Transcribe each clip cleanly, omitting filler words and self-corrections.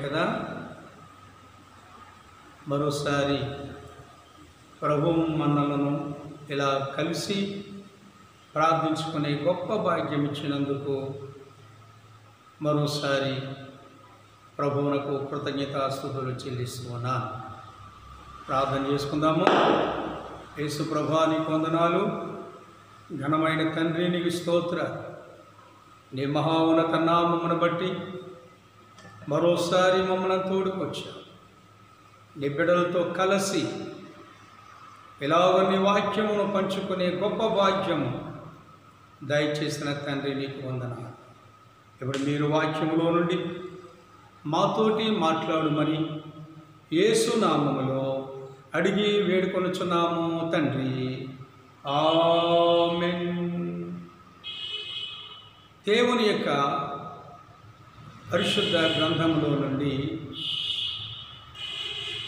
కదా. మరోసారి ప్రభువు మనలను ఇలా కలిసి ప్రార్థించుకునే గొప్ప భాగ్యం ఇచ్చినందుకు మరోసారి ప్రభువునకు కృతజ్ఞతాస్తుతులు చెల్లిస్తున్నాను. ప్రార్థన చేసుకుందాము. యేసు ప్రభువా, నీకు వందనాలు. ఘనమైన తండ్రి, నీకు స్తోత్ర. నీ మహోన్నత నామమును బట్టి మరోసారి మమ్మల్ని తోడుకొచ్చావు. నీ బిడ్డలతో కలిసి ఇలాగ నీ వాక్యమును పంచుకునే గొప్ప భాగ్యము దయచేసిన తండ్రి, నీకు వందనాలు. ఇప్పుడు మీరు వాక్యములో నుండి మాతోటి మాట్లాడుమని యేసు నామములో అడిగి వేడుకొనుచున్నాము తండ్రి. ఆమేన్. దేవుని యొక్క పరిశుద్ధ గ్రంథంలో నుండి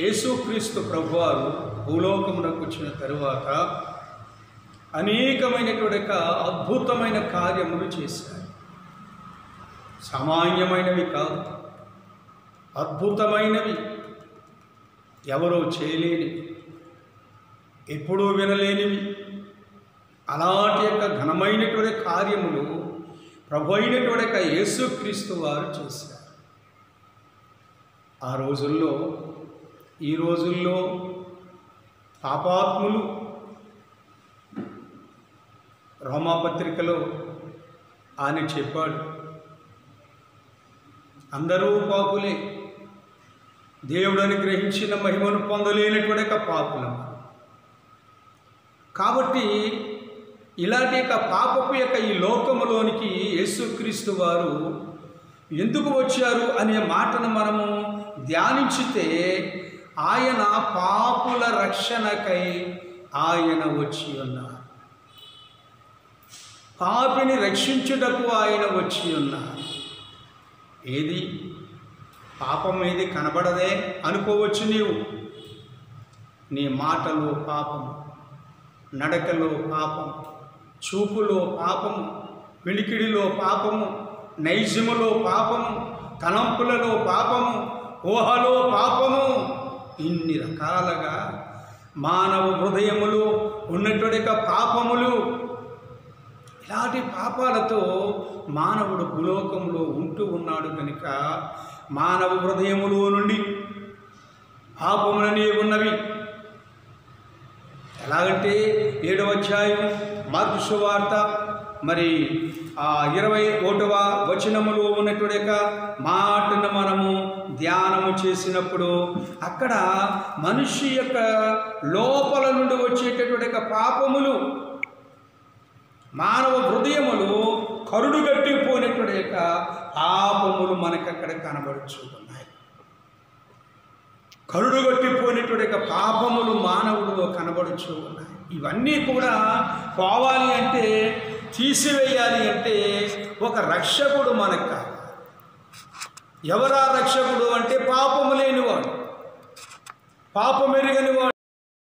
యేసుక్రీస్తు ప్రభువారు భూలోకమునకు వచ్చిన తరువాత అనేకమైనటువంటి అద్భుతమైన కార్యములు చేశారు. సామాన్యమైనవి కాదు, అద్భుతమైనవి, ఎవరో చేయలేనివి, ఎప్పుడూ వినలేనివి. అలాంటి యొక్క ఘనమైనటువంటి కార్యములు ప్రభు అయినటువంటి యేసుక్రీస్తు వారు చేశారు. ఆ రోజుల్లో ఈ రోజుల్లో పాపాత్ములు, రోమాపత్రికలో ఆయన చెప్పాడు, అందరూ పాపులే, దేవుడని గ్రహించిన మహిమను పొందలేనటువంటి పాపులం. కాబట్టి ఇలాంటి యొక్క పాపపు యొక్క ఈ లోకములోనికి యేసుక్రీస్తు వారు ఎందుకు వచ్చారు అనే మాటను మనము ధ్యానించితే, ఆయన పాపుల రక్షణకై ఆయన వచ్చి ఉన్నారు. పాపిని రక్షించుటకు ఆయన వచ్చి ఉన్నారు. ఏది పాపం ఏది కనబడదే అనుకోవచ్చు నీవు. నీ మాటలో పాపము, నడకలో పాపము, చూపులో పాపము, వినికిడిలో పాపము, నైజములో పాపము, తలంపులలో పాపము, ఊహలో పాపము, ఇన్ని రకాలుగా మానవ హృదయములు ఉన్నటువంటి పాపములు. ఇలాంటి పాపాలతో మానవుడు భూలోకంలో ఉంటూ ఉన్నాడు కనుక మానవ హృదయములో నుండి పాపములనే ఉన్నవి. ఎలాగంటే 7వ అధ్యాయం మార్కు సువార్త మరి 21వ వచనములో ఉన్నటువంటి మాటను మనము ధ్యానము చేసినప్పుడు అక్కడ మనిషి యొక్క లోపల నుండి వచ్చేటటువంటి పాపములు, మానవ హృదయములు కరుడుగట్టిపోయినటువంటి పాపములు మనకు అక్కడ కనబడుచు ఉన్నాయి. కరుడుగట్టిపోయినటువంటి పాపములు మానవుడిలో కనబడుచు ఉన్నాయి. ఇవన్నీ కూడా పోవాలి అంటే, తీసివేయాలి అంటే ఒక రక్షకుడు మనకు కావాలి. ఎవరా రక్షకుడు అంటే పాపము లేనివాడు, పాపమెరుగనివాడు.